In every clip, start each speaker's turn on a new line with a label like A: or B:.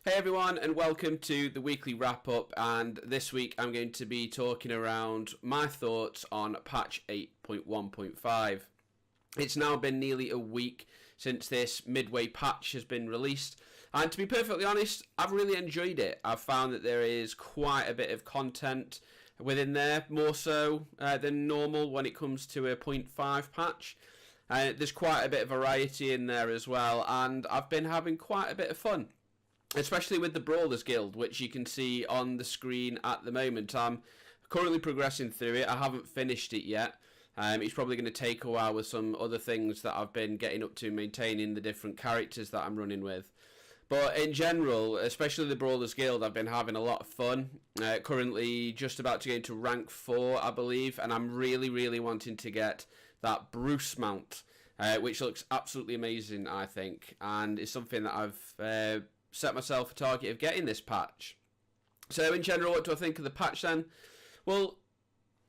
A: Hey everyone, and welcome to the weekly wrap up. And this week I'm going to be talking around my thoughts on patch 8.1.5. It's now been nearly a week since this midway patch has been released, and to be perfectly honest, I've really enjoyed it. I've found that there is quite a bit of content within there, more so than normal when it comes to a 0.5 patch. There's quite a bit of variety in there as well, and I've been having quite a bit of fun, especially with the Brawlers Guild, which you can see on the screen at the moment. I'm currently progressing through it. I haven't finished it yet. It's probably going to take a while with some other things that I've been getting up to, maintaining the different characters that I'm running with. But in general, especially the Brawlers Guild, I've been having a lot of fun. Currently just about to go into rank 4, I believe, and I'm really wanting to get that Bruce mount, which looks absolutely amazing, I think, and it's something that I've set myself a target of getting this patch. So in general, what do I think of the patch then? Well,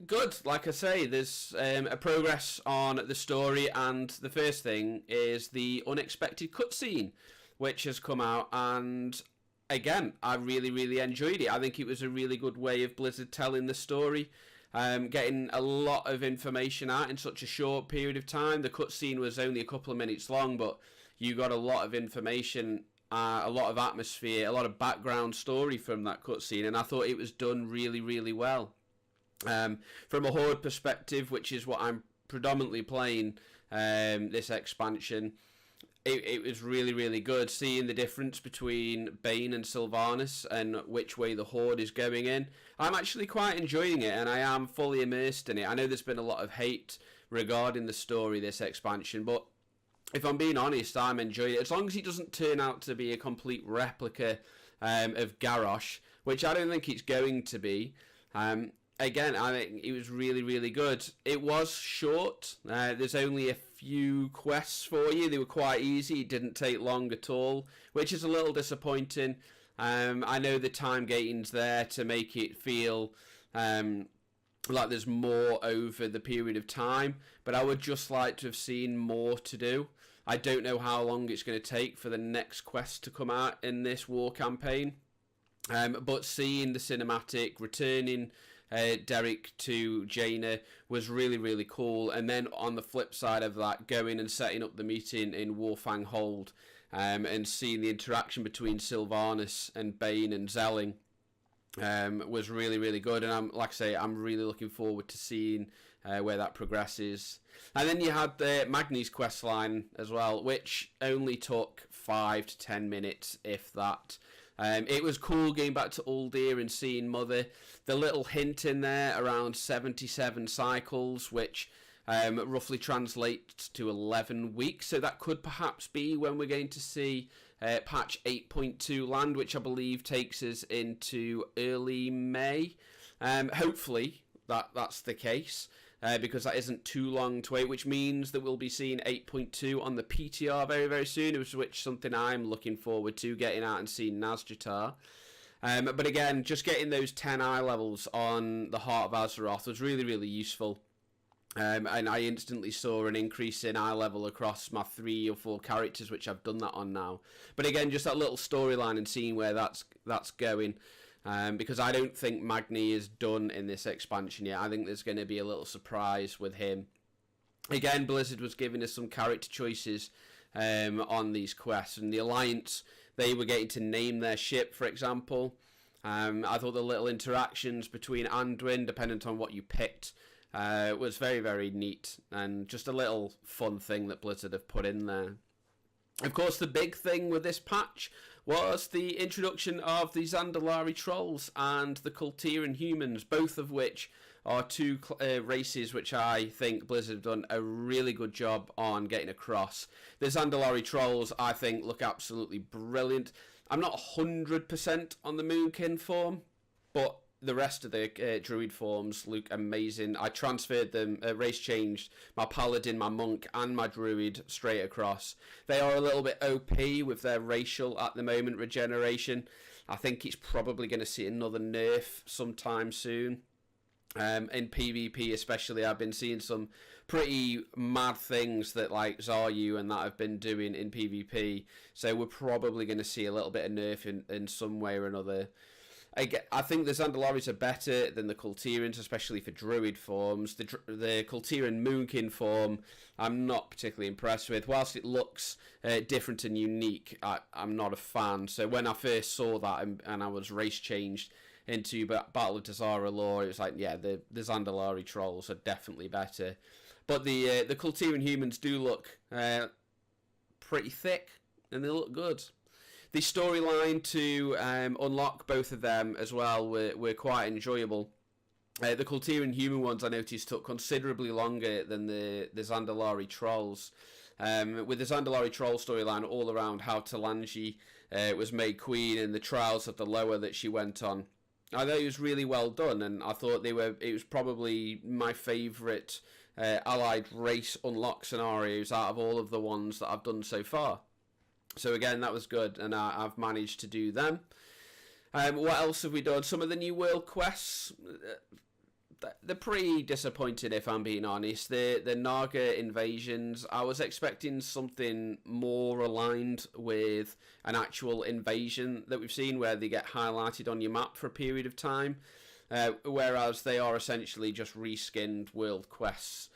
A: good. Like I say, there's a progress on the story, and the first thing is the unexpected cutscene, which has come out, and again, I really enjoyed it. I think it was a really good way of Blizzard telling the story, getting a lot of information out in such a short period of time. The cutscene was only a couple of minutes long, but you got a lot of information, a lot of atmosphere, a lot of background story from that cutscene, and I thought it was done really well. From a Horde perspective, which is what I'm predominantly playing this expansion, it was really good, seeing the difference between Bane and Sylvanas and which way the Horde is going in. I'm actually quite enjoying it, and I am fully immersed in it. I know there's been a lot of hate regarding the story this expansion, but if I'm being honest, I'm enjoying it. As long as he doesn't turn out to be a complete replica of Garrosh, which I don't think it's going to be. Again, I think it was really good. It was short. There's only a few quests for you. They were quite easy. It didn't take long at all, which is a little disappointing. I know the time gating's there to make it feel like there's more over the period of time, but I would just like to have seen more to do. I don't know how long it's going to take for the next quest to come out in this war campaign, but seeing the cinematic, returning Derek to Jaina was really cool, and then on the flip side of that, going and setting up the meeting in Warfang Hold, and seeing the interaction between Sylvanas and Bane and Zelling was really good, and like I say, I'm really looking forward to seeing where that progresses. And then you had Magni's questline as well, which only took 5 to 10 minutes, if that. It was cool getting back to Uldir and seeing Mother. The little hint in there around 77 cycles, which roughly translates to 11 weeks. So that could perhaps be when we're going to see patch 8.2 land, which I believe takes us into early May. Hopefully that's the case, because that isn't too long to wait, which means that we'll be seeing 8.2 on the PTR very soon, which is something I'm looking forward to, getting out and seeing Nazjatar. But again, just getting those 10 eye levels on the Heart of Azeroth was really useful. And I instantly saw an increase in eye level across my 3 or 4 characters, which I've done that on now. But again, just that little storyline and seeing where that's going. Because I don't think Magni is done in this expansion yet. I think there's going to be a little surprise with him. Again, Blizzard was giving us some character choices on these quests, and the Alliance, they were getting to name their ship, for example. I thought the little interactions between Anduin, dependent on what you picked, was very neat, and just a little fun thing that Blizzard have put in there. Of course, the big thing with this patch was the introduction of the Zandalari Trolls and the Kultiran Humans, both of which are two races which I think Blizzard have done a really good job on getting across. The Zandalari Trolls, I think, look absolutely brilliant. I'm not 100% on the Moonkin form, but the rest of the druid forms look amazing. I transferred them, race changed my paladin, my monk, and my druid straight across. They are a little bit OP with their racial at the moment regeneration. I think it's probably going to see another nerf sometime soon. In PvP especially, I've been seeing some pretty mad things that like Zaryu and that have been doing in PvP. So we're probably going to see a little bit of nerf in some way or another. I think the Zandalaris are better than the Kultirans, especially for Druid forms. The Kultiran Moonkin form, I'm not particularly impressed with. Whilst it looks different and unique, I'm not a fan. So when I first saw that and I was race changed into Battle of Dazara lore, it was like, yeah, the Zandalari trolls are definitely better. But the Kultiran humans do look pretty thick, and they look good. The storyline to unlock both of them as well were quite enjoyable. The Kultiran human ones, I noticed, took considerably longer than the Zandalari trolls. With the Zandalari troll storyline all around how Talanji was made queen and the trials of the lower that she went on, I thought it was really well done, and I thought it was probably my favourite allied race unlock scenarios out of all of the ones that I've done so far. So again, that was good, and I've managed to do them. What else have we done? Some of the new world quests, they're pretty disappointing if I'm being honest. The Naga invasions, I was expecting something more aligned with an actual invasion that we've seen where they get highlighted on your map for a period of time, whereas they are essentially just reskinned world quests.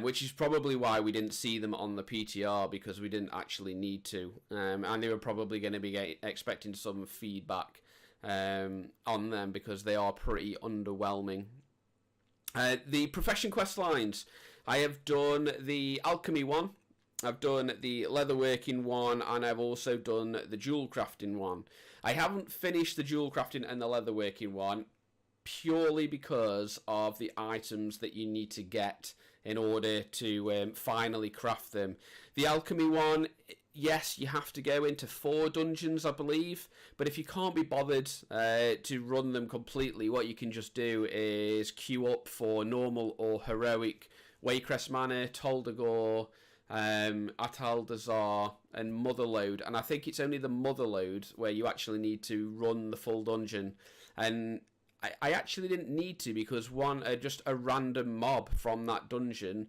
A: Which is probably why we didn't see them on the PTR, because we didn't actually need to. And they were probably going to be expecting some feedback on them, because they are pretty underwhelming. The profession quest lines. I have done the alchemy one, I've done the leatherworking one, and I've also done the jewel crafting one. I haven't finished the jewel crafting and the leatherworking one purely because of the items that you need to get in order to finally craft them. The alchemy one, yes, you have to go into 4 dungeons, I believe, but if you can't be bothered to run them completely, what you can just do is queue up for normal or heroic Waycrest Manor, Toldagor, Ataldazar, and Motherlode, and I think it's only the Motherlode where you actually need to run the full dungeon, and I actually didn't need to, because just a random mob from that dungeon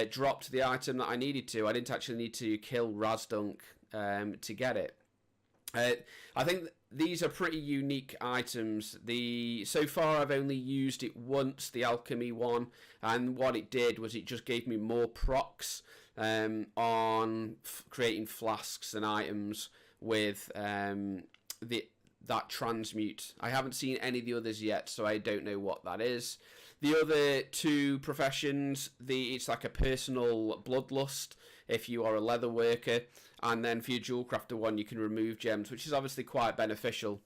A: dropped the item that I needed to. I didn't actually need to kill Razdunk to get it. I think these are pretty unique items. So far I've only used it once, the alchemy one, and what it did was it just gave me more procs on creating flasks and items with that transmute. I haven't seen any of the others yet, so I don't know what that is. The other 2 professions, it's like a personal bloodlust if you are a leather worker, and then for your jewel crafter one you can remove gems, which is obviously quite beneficial.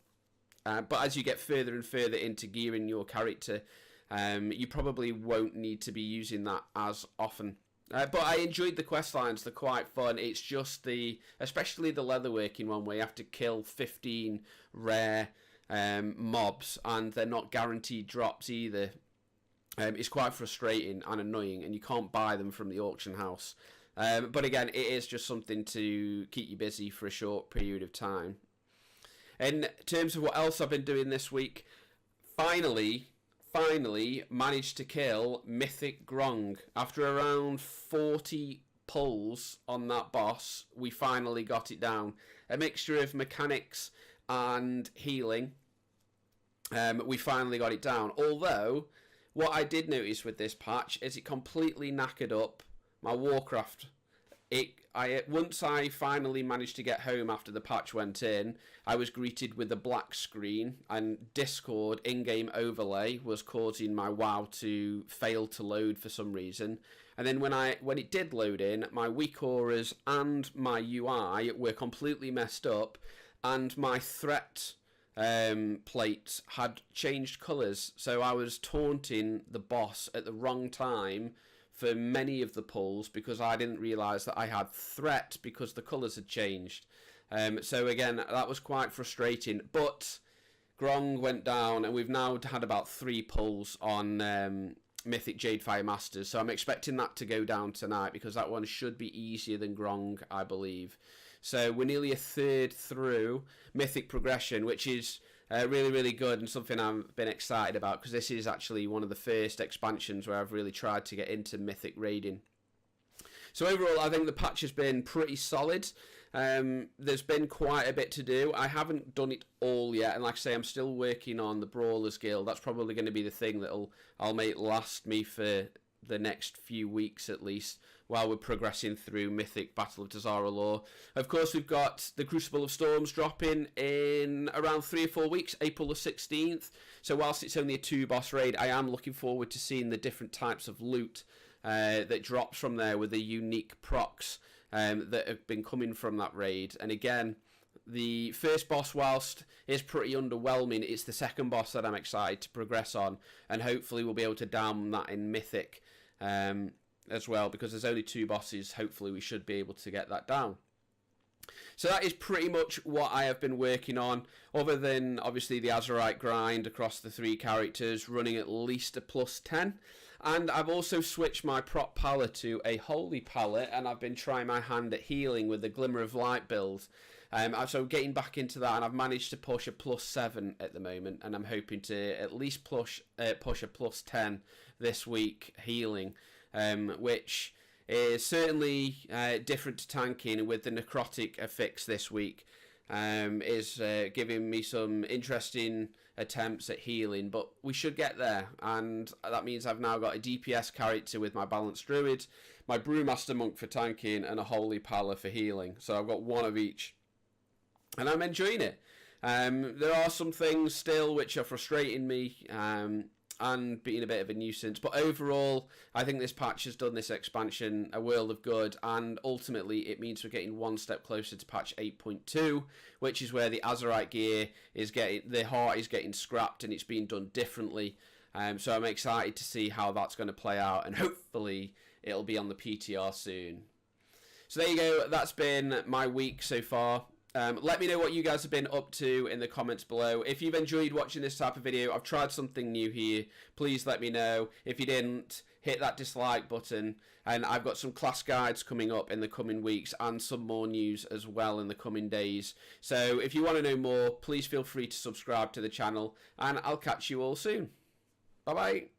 A: But as you get further and further into gearing your character, you probably won't need to be using that as often. But I enjoyed the quest lines, they're quite fun. It's just especially the leatherworking one, where you have to kill 15 rare mobs, and they're not guaranteed drops either. It's quite frustrating and annoying, and you can't buy them from the auction house. But again, it is just something to keep you busy for a short period of time. In terms of what else I've been doing this week, finally managed to kill Mythic Grong. After around 40 pulls on that boss, we finally got it down. A mixture of mechanics and healing. We finally got it down. Although, what I did notice with this patch is it completely knackered up my Warcraft. Once I finally managed to get home after the patch went in, I was greeted with a black screen, and Discord in-game overlay was causing my WoW to fail to load for some reason. And then when it did load in, my weak auras and my UI were completely messed up, and my threat plate had changed colours, so I was taunting the boss at the wrong time for many of the pulls, because I didn't realise that I had threat because the colours had changed. So again, that was quite frustrating. But Grong went down, and we've now had about 3 pulls on Mythic Jadefire Masters. So I'm expecting that to go down tonight, because that one should be easier than Grong, I believe. So we're nearly a third through Mythic Progression, which is Really, really good, and something I've been excited about, because this is actually one of the first expansions where I've really tried to get into Mythic raiding. So overall, I think the patch has been pretty solid. There's been quite a bit to do. I haven't done it all yet, and like I say, I'm still working on the Brawlers Guild. That's probably going to be the thing that I'll make last me for the next few weeks at least, while we're progressing through Mythic Battle of Tazara Lore. Of course, we've got the Crucible of Storms dropping in around 3 or 4 weeks, April the 16th. So whilst it's only a 2-boss raid, I am looking forward to seeing the different types of loot that drops from there with the unique procs that have been coming from that raid. And again, the first boss, whilst is pretty underwhelming, it's the second boss that I'm excited to progress on, and hopefully we'll be able to down that in Mythic as well, because there's only 2 bosses. Hopefully we should be able to get that down. So that is pretty much what I have been working on, other than obviously the Azurite grind across the 3 characters, running at least a +10. And I've also switched my prop palette to a holy palette, and I've been trying my hand at healing with the Glimmer of Light build. So getting back into that, and I've managed to push a +7 at the moment, and I'm hoping to at least push a +10 this week healing, which is certainly different to tanking, with the necrotic affix this week is giving me some interesting attempts at healing, but we should get there. And that means I've now got a DPS character with my Balanced Druid, my Brewmaster Monk for tanking, and a Holy Palla for healing. So I've got one of each, and I'm enjoying it. There are some things still which are frustrating me and being a bit of a nuisance, but overall I think this patch has done this expansion a world of good, and ultimately it means we're getting one step closer to patch 8.2, which is where the Azurite gear is getting, the heart is getting scrapped, and it's being done differently. So I'm excited to see how that's going to play out, and hopefully it'll be on the PTR soon. So there you go, that's been my week so far. Let me know what you guys have been up to in the comments below. If you've enjoyed watching this type of video, I've tried something new here, please let me know. If you didn't, hit that dislike button, and I've got some class guides coming up in the coming weeks, and some more news as well in the coming days. So if you want to know more, please feel free to subscribe to the channel, and I'll catch you all soon. Bye bye.